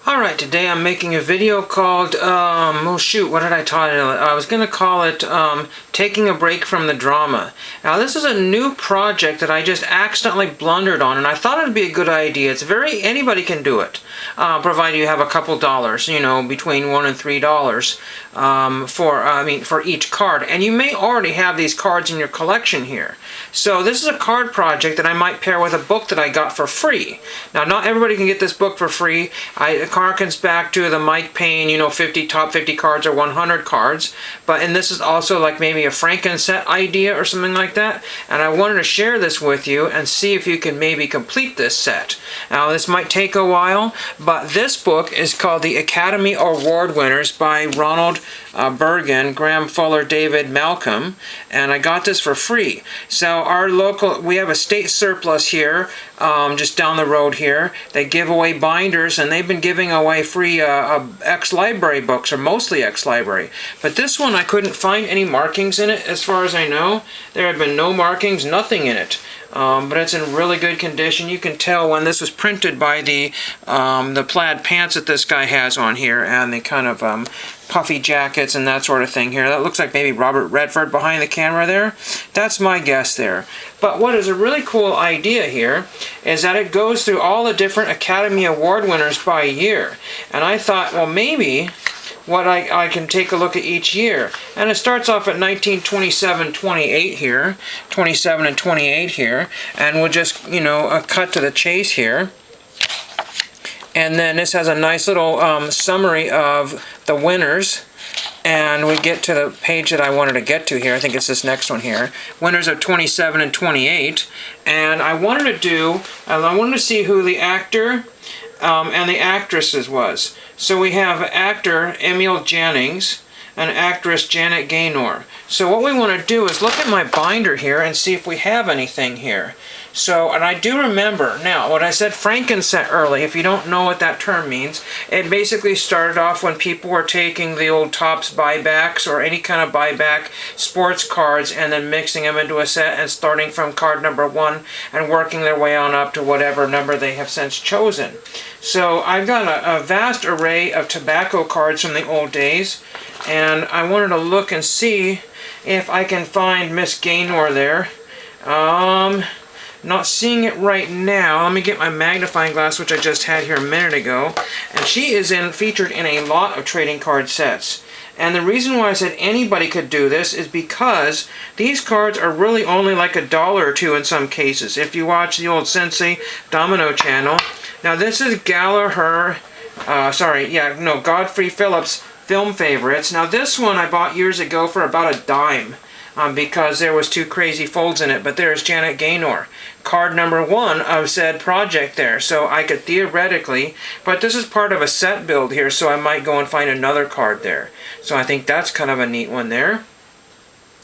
Alright, today I'm making a video called, oh shoot, what did I title it? I was going to call it, Taking a Break from the Drama. Now this is a new project that I just accidentally blundered on, and I thought it'd be a good idea. Anybody can do it, provided you have a couple dollars, you know, between $1 and $3, for each card. And you may already have these cards in your collection here. So this is a card project that I might pair with a book that I got for free. Now not everybody can get this book for free. It harkens back to the Mike Payne, you know, top 50 cards or 100 cards. And this is also like maybe a Frankenset idea or something like that. And I wanted to share this with you and see if you can maybe complete this set. Now this might take a while, but this book is called The Academy Award Winners by Ronald Bergen, Graham Fuller, David Malcolm, and I got this for free. So we have a state surplus here, just down the road here. They give away binders, and they've been giving away free ex-library books, or mostly ex-library. But this one, I couldn't find any markings in it, as far as I know. There have been no markings, nothing in it. But it's in really good condition. You can tell when this was printed by the plaid pants that this guy has on here, and the kind of puffy jackets and that sort of thing here. That looks like maybe Robert Redford behind the camera there. That's my guess there. But what is a really cool idea here is that it goes through all the different Academy Award winners by year. And I thought, well, maybe I can take a look at each year. And it starts off at 1927-28 here, 27 and 28 here, and we'll just, you know, cut to the chase here. And then this has a nice little summary of the winners. And we get to the page that I wanted to get to here. I think it's this next one here. Winners of 27 and 28. And I wanted to see who the actor and the actresses was. So we have actor Emil Jannings and actress Janet Gaynor. So what we want to do is look at my binder here and see if we have anything here. So, and I do remember, now, when I said Frankenset early, if you don't know what that term means, it basically started off when people were taking the old Topps buybacks or any kind of buyback sports cards and then mixing them into a set and starting from card number 1 and working their way on up to whatever number they have since chosen. So I've got a vast array of tobacco cards from the old days, and I wanted to look and see if I can find Miss Gaynor there. Not seeing it right now. Let me get my magnifying glass, which I just had here a minute ago. And she is featured in a lot of trading card sets. And the reason why I said anybody could do this is because these cards are really only like $1 or $2 in some cases. If you watch the old Sensei Domino channel. Now this is Godfrey Phillips Film Favorites. Now this one I bought years ago for about $0.10. Because there was 2 crazy folds in it, but there's Janet Gaynor, card number 1 of said project there. So I could theoretically, but this is part of a set build here, so I might go and find another card there. So I think that's kind of a neat one there.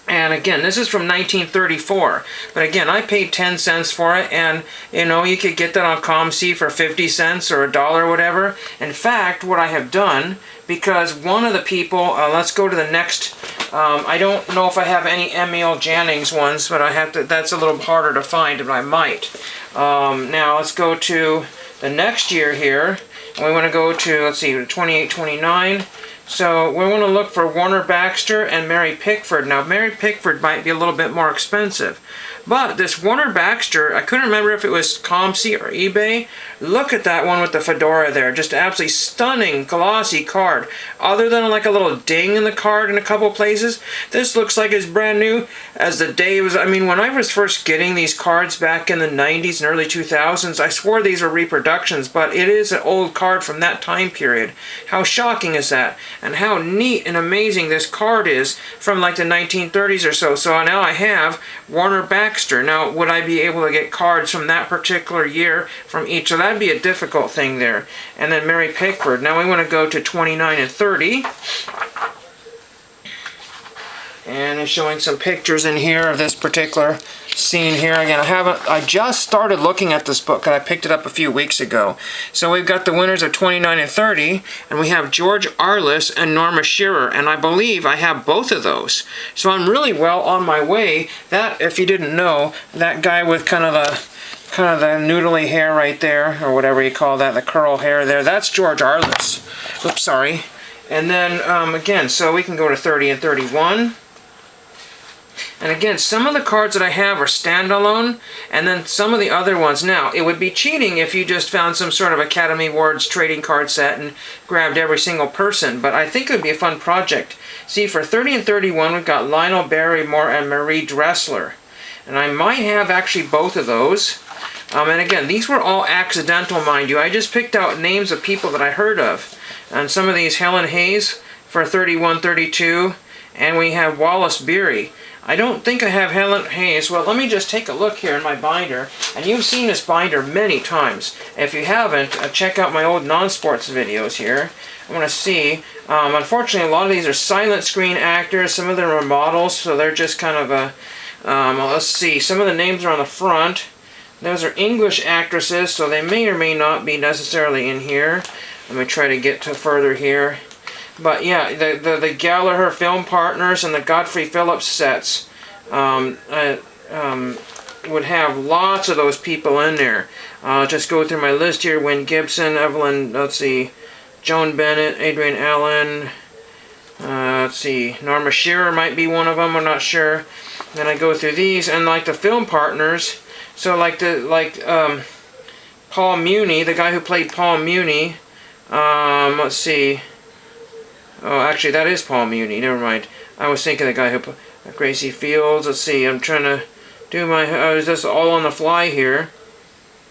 And again, this is from 1934. But again, I paid 10 cents for it, and you know, you could get that on ComC for 50 cents or $1 or whatever. In fact, what I have done, because one of the people, let's go to the next, I don't know if I have any Emil Jannings ones, but that's a little harder to find, but I might. Now let's go to the next year here. And we want to go to, let's see, 28, 29. So we want to look for Warner Baxter and Mary Pickford. Now Mary Pickford might be a little bit more expensive. But this Warner Baxter, I couldn't remember if it was ComC or eBay. Look at that one with the fedora there. Just absolutely stunning, glossy card. Other than like a little ding in the card in a couple places, this looks like it's brand new as the day was. I mean, when I was first getting these cards back in the 90s and early 2000s, I swore these were reproductions, but it is an old card from that time period. How shocking is that? And how neat and amazing this card is from like the 1930s or so. So now I have Warner Baxter. Now, would I be able to get cards from that particular year from each? So that'd be a difficult thing there. And then Mary Pickford. Now we want to go to 29 and 30. And it's showing some pictures in here of this particular scene here. Again, I just started looking at this book, and I picked it up a few weeks ago. So we've got the winners of 29 and 30, and we have George Arliss and Norma Shearer, and I believe I have both of those. So I'm really well on my way. That, if you didn't know, that guy with kind of kind of the noodly hair right there, or whatever you call that, the curl hair there. That's George Arliss. Oops, sorry. And then, again, so we can go to 30 and 31. And again, some of the cards that I have are standalone, and then some of the other ones. Now, it would be cheating if you just found some sort of Academy Awards trading card set and grabbed every single person, but I think it would be a fun project. See, for 30 and 31, we've got Lionel Barrymore and Marie Dressler. And I might have actually both of those. And again, these were all accidental, mind you. I just picked out names of people that I heard of. And some of these, Helen Hayes for 31, 32, and we have Wallace Beery. I don't think I have Helen Hayes. Well, let me just take a look here in my binder. And you've seen this binder many times. If you haven't, check out my old non-sports videos here. I want to see. Unfortunately, a lot of these are silent screen actors. Some of them are models, so they're just kind of a... well, let's see. Some of the names are on the front. Those are English actresses, so they may or may not be necessarily in here. Let me try to get to further here. But yeah, the Gallagher film partners and the Godfrey Phillips sets would have lots of those people in there. Just go through my list here. Wynn Gibson, Evelyn, let's see, Joan Bennett, Adrian Allen, let's see, Norma Shearer might be one of them, I'm not sure. Then I go through these, and like the film partners, so like Paul Muni, the guy who played Paul Muni, let's see. Oh, actually, that is Paul Muni. Never mind. I was thinking the guy who... Gracie Fields. Let's see. I'm trying to do my... is this all on the fly here?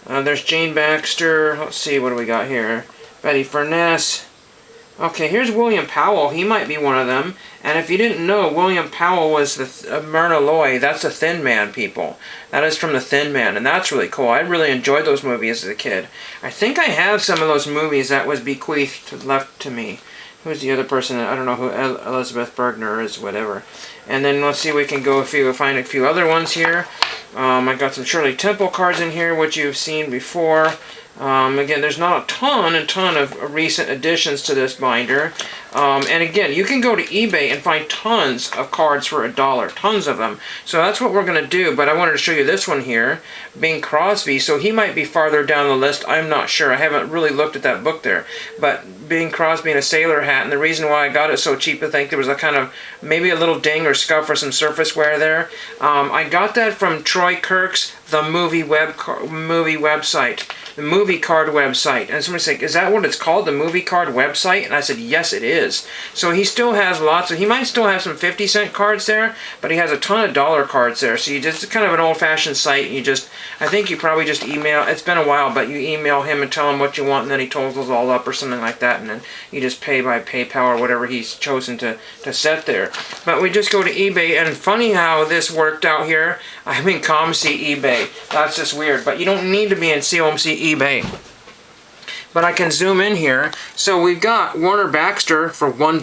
There's Jane Baxter. Let's see. What do we got here? Betty Furness. Okay, here's William Powell. He might be one of them. And if you didn't know, William Powell was the Myrna Loy. That's the Thin Man, people. That is from the Thin Man, and that's really cool. I really enjoyed those movies as a kid. I think I have some of those movies that was bequeathed, left to me. Who's the other person? I don't know who Elizabeth Bergner is, whatever. And then let's see, we can go find a few other ones here. I got some Shirley Temple cards in here, which you've seen before. Again, there's not a ton of recent additions to this binder. And again, you can go to eBay and find tons of cards for $1, tons of them. So that's what we're going to do, but I wanted to show you this one here, Bing Crosby. So he might be farther down the list, I'm not sure. I haven't really looked at that book there. But Bing Crosby in a sailor hat, and the reason why I got it so cheap, I think there was a kind of, maybe a little ding or scuff or some surface wear there. I got that from Troy Kirk's The Movie website. The movie card website. And somebody's like, is that what it's called, the movie card website? And I said, yes, it is. So he still has lots of, he might still have some 50-cent cards there, but he has a ton of dollar cards there. So you just, it's kind of an old-fashioned site. You just, I think you probably just email, it's been a while, but you email him and tell him what you want, and then he totals all up or something like that, and then you just pay by PayPal or whatever he's chosen to set there. But we just go to eBay, and funny how this worked out here. I'm in COMC eBay. That's just weird, but you don't need to be in COMC eBay. But I can zoom in here. So we've got Warner Baxter for $1.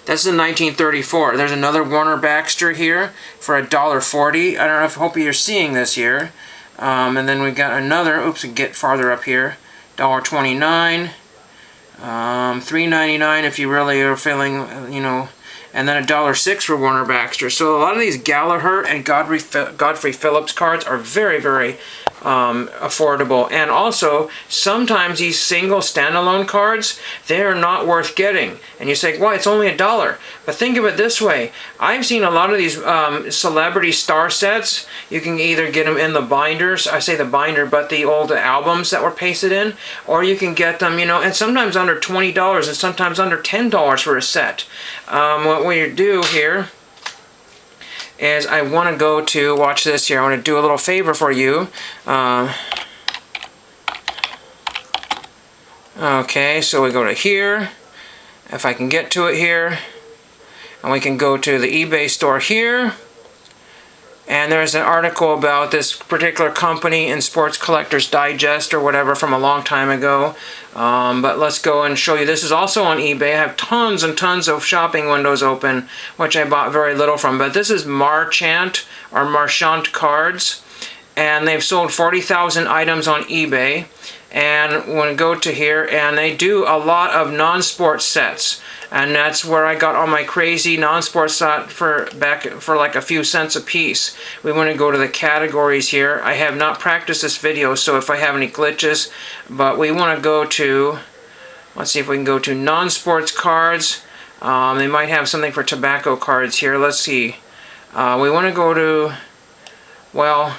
That's in 1934. There's another Warner Baxter here for $1.40. I don't know if, hope you're seeing this here. And then we've got another, oops, we get farther up here, $1.29. $3.99 if you really are feeling, you know, and then $1.06 for Warner Baxter. So a lot of these Gallagher and Godfrey Phillips cards are very, very affordable. And also, sometimes these single standalone cards, they are not worth getting. And you say, well, it's only $1. But think of it this way. I've seen a lot of these celebrity star sets. You can either get them in the binders, I say the binder, but the old albums that were pasted in, or you can get them, you know, and sometimes under $20 and sometimes under $10 for a set. What we do here is I want to go to, watch this here, I want to do a little favor for you. Okay, so we go to here, if I can get to it here, and we can go to the eBay store here, and there's an article about this particular company in Sports Collectors Digest or whatever from a long time ago. But let's go and show you. This is also on eBay. I have tons and tons of shopping windows open, which I bought very little from. But this is Marchant or Marchant Cards, and they've sold 40,000 items on eBay. and when I go to here, and they do a lot of non-sports sets, and that's where I got all my crazy non-sports set for like a few cents a piece. We want to go to the categories here. I have not practiced this video, so if I have any glitches, but we want to go to, let's see if we can go to non-sports cards. They might have something for tobacco cards here. Let's see. We want to go to, well,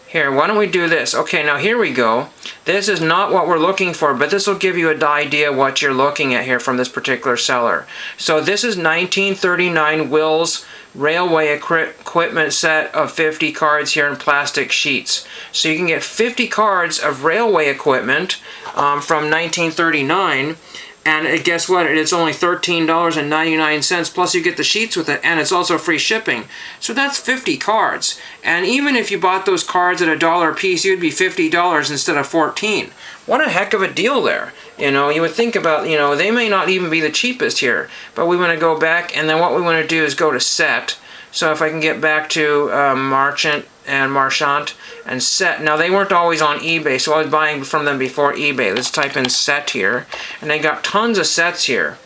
here, why don't we do this? Okay, now here we go. This is not what we're looking for, but this will give you an idea what you're looking at here from this particular seller. So this is 1939 Wills Railway Equipment set of 50 cards here in plastic sheets. So you can get 50 cards of railway equipment from 1939. And guess what? It's only $13.99, plus you get the sheets with it, and it's also free shipping. So that's 50 cards. And even if you bought those cards at $1 a piece, you'd be $50 instead of $14. What a heck of a deal there. You know, you would think about, you know, they may not even be the cheapest here. But we want to go back, and then what we want to do is go to set. So if I can get back to Marchant and Marchant and set. Now they weren't always on eBay, so I was buying from them before eBay. Let's type in set here, and they got tons of sets here.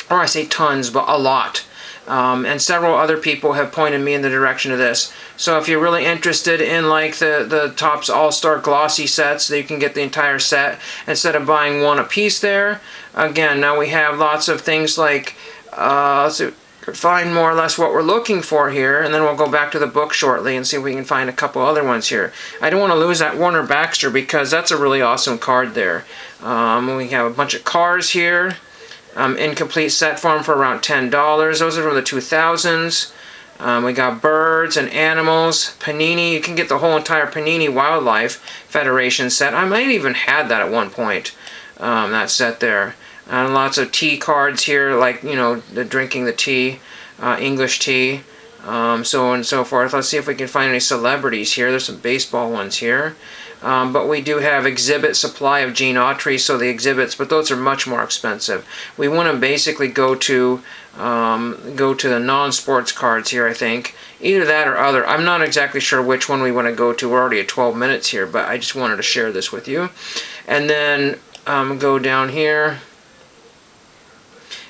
Or I say tons, but a lot. And several other people have pointed me in the direction of this. So if you're really interested in like the Topps All-Star glossy sets, you can get the entire set instead of buying one a piece there. Again, now we have lots of things like, let's see, find more or less what we're looking for here, and then we'll go back to the book shortly and see if we can find a couple other ones here. I don't want to lose that Warner Baxter because that's a really awesome card there. We have a bunch of cars here, incomplete set form for around $10. Those are from the 2000s. We got birds and animals, Panini. You can get the whole entire Panini Wildlife Federation set. I might even had that at one point, that set there. And lots of tea cards here, like, you know, the drinking the tea, English tea, so on and so forth. Let's see if we can find any celebrities here. There's some baseball ones here. But we do have exhibit supply of Gene Autry, so the exhibits, but those are much more expensive. We want to basically go to the non-sports cards here, I think. Either that or other. I'm not exactly sure which one we want to go to. We're already at 12 minutes here, but I just wanted to share this with you. And then go down here.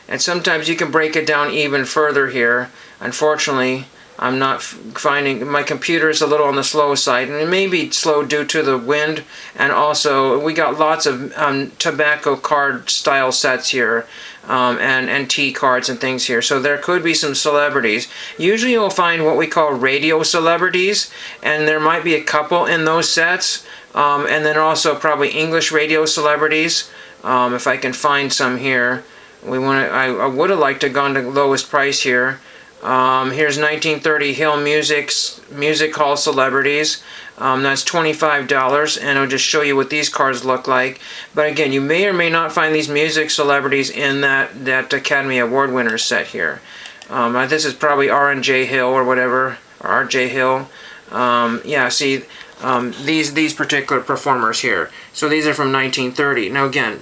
And sometimes you can break it down even further here. Unfortunately, I'm not finding, my computer is a little on the slow side, and it may be slow due to the wind, and also we got lots of tobacco card style sets here, and tea cards and things here. So there could be some celebrities. Usually you'll find what we call radio celebrities, and there might be a couple in those sets, and then also probably English radio celebrities, if I can find some here. We want to. I would have liked to have gone to lowest price here. Here's 1930 Hill Music Hall Celebrities. That's $25, and I'll just show you what these cards look like. But again, you may or may not find these music celebrities in that Academy Award winners set here. This is probably R&J Hill or whatever, or R.J. Hill. Yeah, see. These particular performers here. So these are from 1930. Now again,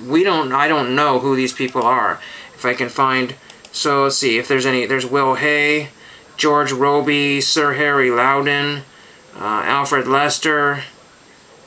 I don't know who these people are. If I can find, so let's see if there's any. There's Will Hay, George Robey, Sir Harry Loudon, Alfred Lester.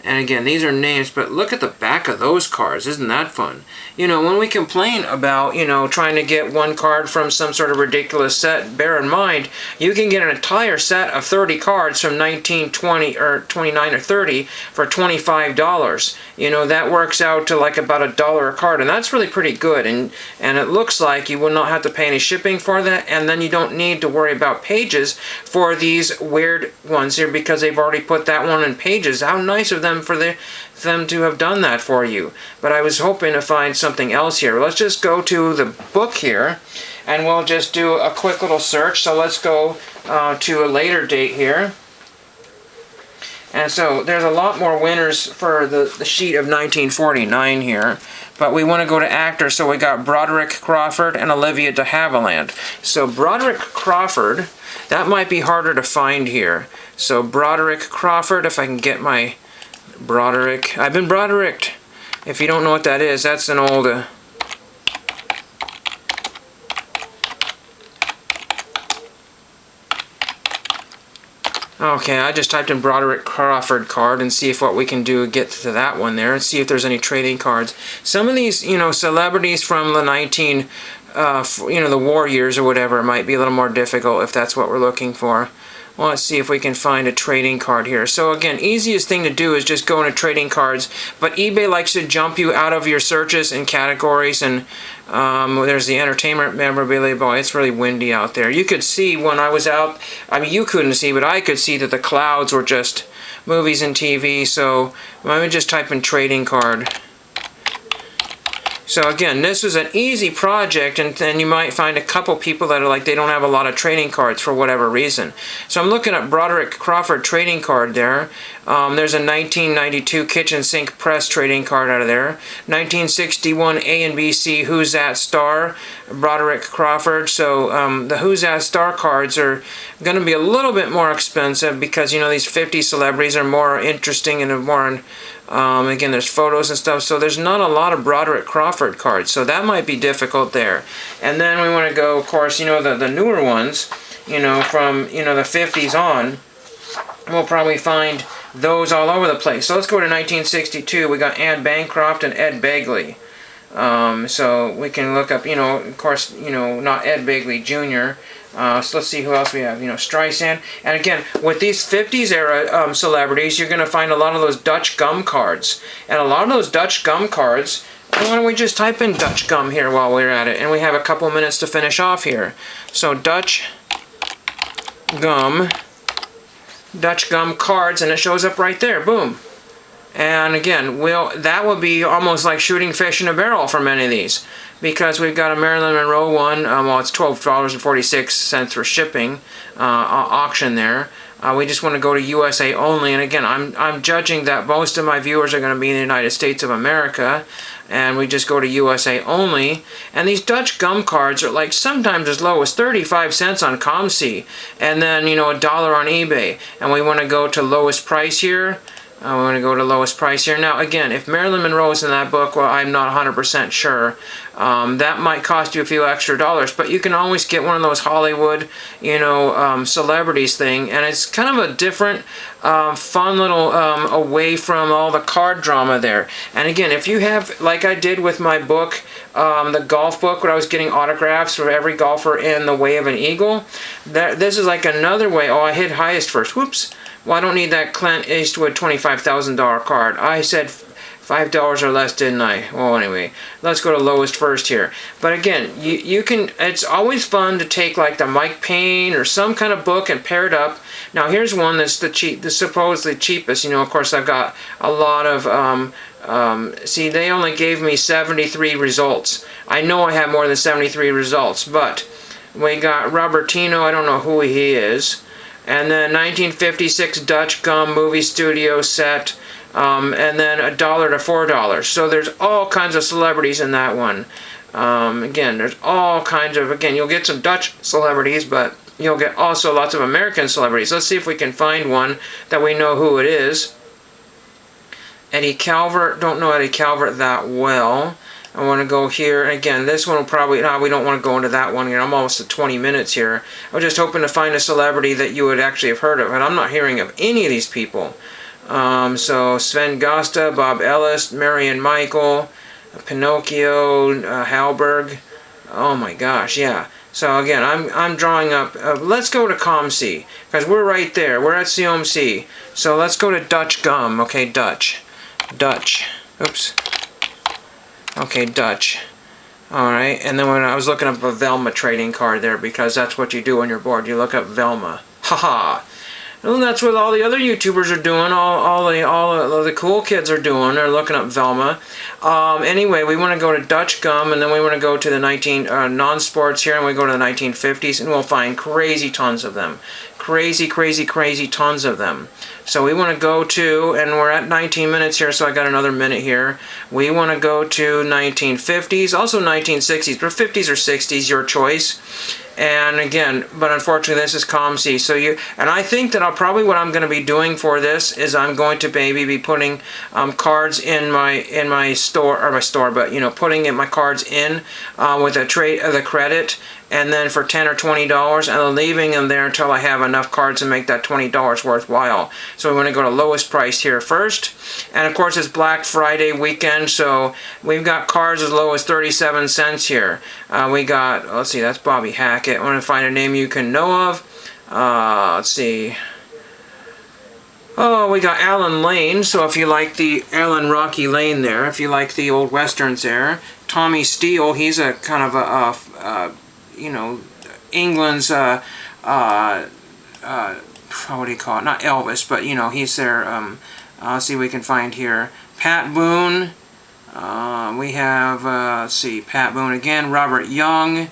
And again, these are names, but look at the back of those cards. Isn't that fun? You know, when we complain about, you know, trying to get one card from some sort of ridiculous set, bear in mind, you can get an entire set of 30 cards from 1920 or 29 or 30 for $25. You know, that works out to like about $1 a card, and that's really pretty good. And it looks like you will not have to pay any shipping for that, and then you don't need to worry about pages for these weird ones here because they've already put that one in pages. How nice of them for them to have done that for you. But I was hoping to find something else here. Let's just go to the book here, and we'll just do a quick little search. So let's go to a later date here. And so there's a lot more winners for the sheet of 1949 here. But we want to go to actors, so we got Broderick Crawford and Olivia de Havilland. So Broderick Crawford, that might be harder to find here. So Broderick Crawford, if I can get my Broderick. I've been Brodericked. If you don't know what that is, that's an old... Okay, I just typed in Broderick Crawford card and see if what we can do get to that one there and see if there's any trading cards. Some of these, celebrities from the the war years or whatever might be a little more difficult if that's what we're looking for. Well, let's see if we can find a trading card here. So again, easiest thing to do is just go into trading cards, but eBay likes to jump you out of your searches and categories, and there's the entertainment memorabilia. Boy, it's really windy out there. You could see when I was out, I mean you couldn't see, but I could see that the clouds were just movies and TV, so let me just type in trading card. So again, this is an easy project, and then you might find a couple people that are like they don't have a lot of trading cards for whatever reason. So I'm looking at Broderick Crawford trading card there. There's a 1992 kitchen sink press trading card out of there. 1961 A and B C Who's That Star, Broderick Crawford. So the Who's That Star cards are going to be a little bit more expensive because these 50 celebrities are more interesting and more. Again, there's photos and stuff, so there's not a lot of Broderick Crawford cards, so that might be difficult there. And then we want to go, of course, the newer ones, from, the 50s on, we'll probably find those all over the place. So let's go to 1962. We got Anne Bancroft and Ed Begley. So we can look up, of course, not Ed Begley Jr., so let's see who else we have. Streisand. And again, with these 50s era celebrities, you're going to find a lot of those Dutch gum cards. And a lot of those Dutch gum cards, why don't we just type in Dutch gum here while we're at it. And we have a couple minutes to finish off here. So Dutch gum cards, and it shows up right there. Boom. And again, that will be almost like shooting fish in a barrel for many of these, because we've got a Marilyn Monroe one. Well, it's $12.46 for shipping auction there. We just want to go to USA only, and again, I'm judging that most of my viewers are going to be in the United States of America, and we just go to USA only. And these Dutch gum cards are like sometimes as low as 35 cents on ComC, and then $1 on eBay. And we want to go to lowest price here. We want to go to lowest price here. Now, again, if Marilyn Monroe is in that book, well, I'm not 100% sure. That might cost you a few extra dollars, but you can always get one of those Hollywood, celebrities thing, and it's kind of a different, fun little away from all the card drama there. And again, if you have, like I did with my book, the golf book, where I was getting autographs for every golfer in The Way of an Eagle, this is like another way. Oh, I hit highest first. Whoops. Well, I don't need that Clint Eastwood $25,000 card. I said $5 or less, didn't I? Well, anyway, let's go to lowest first here. But again, you can. It's always fun to take like the Mike Payne or some kind of book and pair it up. Now here's one that's the supposedly cheapest. Of course, I've got a lot of. See, they only gave me 73 results. I know I have more than 73 results, but we got Robertino. I don't know who he is. And then 1956 Dutch gum movie studio set, and then $1 to $4. So there's all kinds of celebrities in that one. Again, there's all kinds of, again, you'll get some Dutch celebrities, but you'll get also lots of American celebrities. Let's see if we can find one that we know who it is. Eddie Calvert, don't know Eddie Calvert that well. I want to go here, and again, this one will probably, no, we don't want to go into that one here. I'm almost at 20 minutes here. I was just hoping to find a celebrity that you would actually have heard of, and I'm not hearing of any of these people. So Sven Gosta, Bob Ellis, Marion Michael, Pinocchio, Halberg. Oh my gosh, yeah. So again, I'm drawing up, let's go to ComC, because we're right there. We're at COMC. So let's go to Dutch gum. Okay, Dutch. Oops. Okay, Dutch. Alright, and then when I was looking up a Velma trading card there, because that's what you do on your board. You look up Velma. Haha. And that's what all the other YouTubers are doing. All the cool kids are doing. They're looking up Velma. Anyway, we want to go to Dutch gum, and then we want to go to the non-sports here, and we go to the 1950s, and we'll find crazy tons of them. Crazy tons of them. So we want to go to, and we're at 19 minutes here, so I got another minute here. We want to go to 1950s, also 1960s, but 50s or 60s, your choice. And again, but unfortunately this is ComC. So and I think that what I'm going to be doing for this is I'm going to maybe be putting cards in my store, but putting my cards in with the credit, and then for $10 or $20, and I'm leaving them there until I have enough cards to make that $20 worthwhile. So we want to go to lowest price here first. And of course it's Black Friday weekend, so we've got cards as low as 37 cents here. We got, let's see, that's Bobby Hackett. I want to find a name you can know of. Let's see. Oh, we got Alan Lane, so if you like the Alan Rocky Lane there, if you like the old westerns there. Tommy Steele, he's a kind of a you know, England's, what do you call it? Not Elvis, but, you know, he's there. Let's see what we can find here. Pat Boone. We have, let's see, Pat Boone again. Robert Young.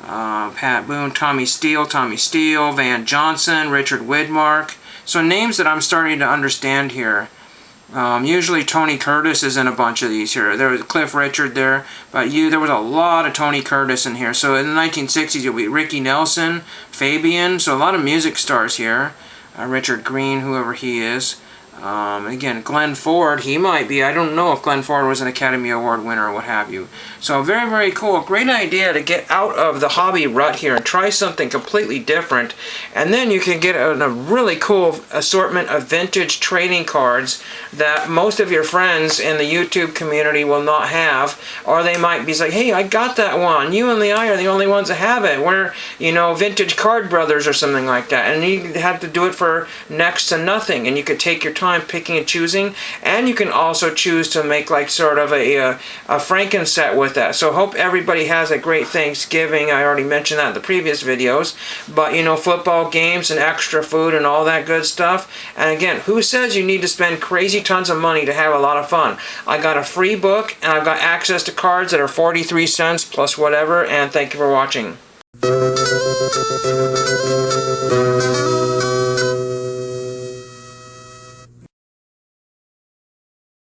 Pat Boone. Tommy Steele. Van Johnson. Richard Widmark. So names that I'm starting to understand here. Usually Tony Curtis is in a bunch of these here. There was Cliff Richard there, but there was a lot of Tony Curtis in here. So in the 1960s, you'll be Ricky Nelson, Fabian, so a lot of music stars here. Richard Green, whoever he is. Again, Glenn Ford, he might be, I don't know if Glenn Ford was an Academy Award winner or what have you. So very, very cool. Great idea to get out of the hobby rut here and try something completely different. And then you can get a really cool assortment of vintage trading cards that most of your friends in the YouTube community will not have. Or they might be like, hey, I got that one. You and I are the only ones that have it. We're, you know, Vintage Card Brothers or something like that. And you have to do it for next to nothing. And you could take your time picking and choosing, and you can also choose to make like sort of a Frankenset with that. So hope everybody has a great Thanksgiving. I already mentioned that in the previous videos, but you know, football games and extra food and all that good stuff. And again, who says you need to spend crazy tons of money to have a lot of fun? I got a free book and I've got access to cards that are 43 cents plus whatever, and thank you for watching.